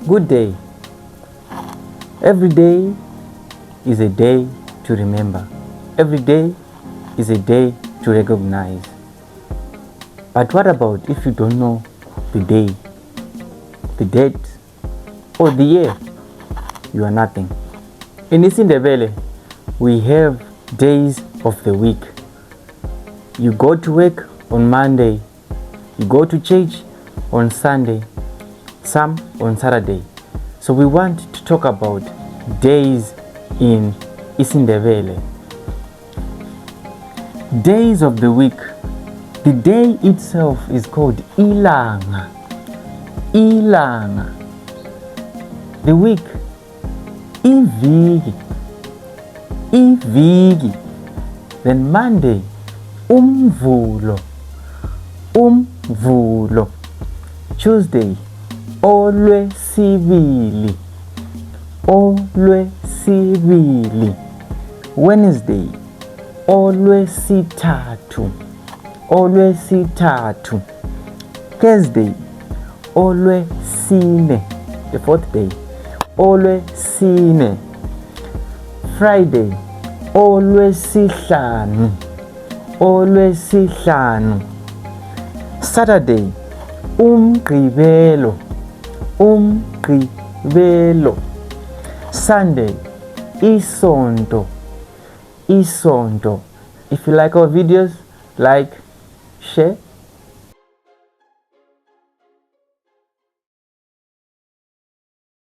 Good day. Every day is a day to remember. Every day is a day to recognize. But what about if you don't know the day, the date, or the year? You are nothing. In Ndebele, we have days of the week. You go to work on Monday, you go to church on Sunday, some on Saturday. So we want to talk about days in Ndebele. Days of the week. The day itself is called Ilanga. Ilanga. The week. Iviki. Iviki. Then Monday. Umvulo. Umvulo. Tuesday. Olwesibili. Olwesibili. Wednesday. Olwesithathu. Olwesithathu. Thursday. Olwesine. The fourth day. Olwesine. Friday. Olwesihlanu. Olwesihlanu. Saturday. Umgqibelo. Umgqibelo. Sunday. Isonto. Isonto. If you like our videos, like, share,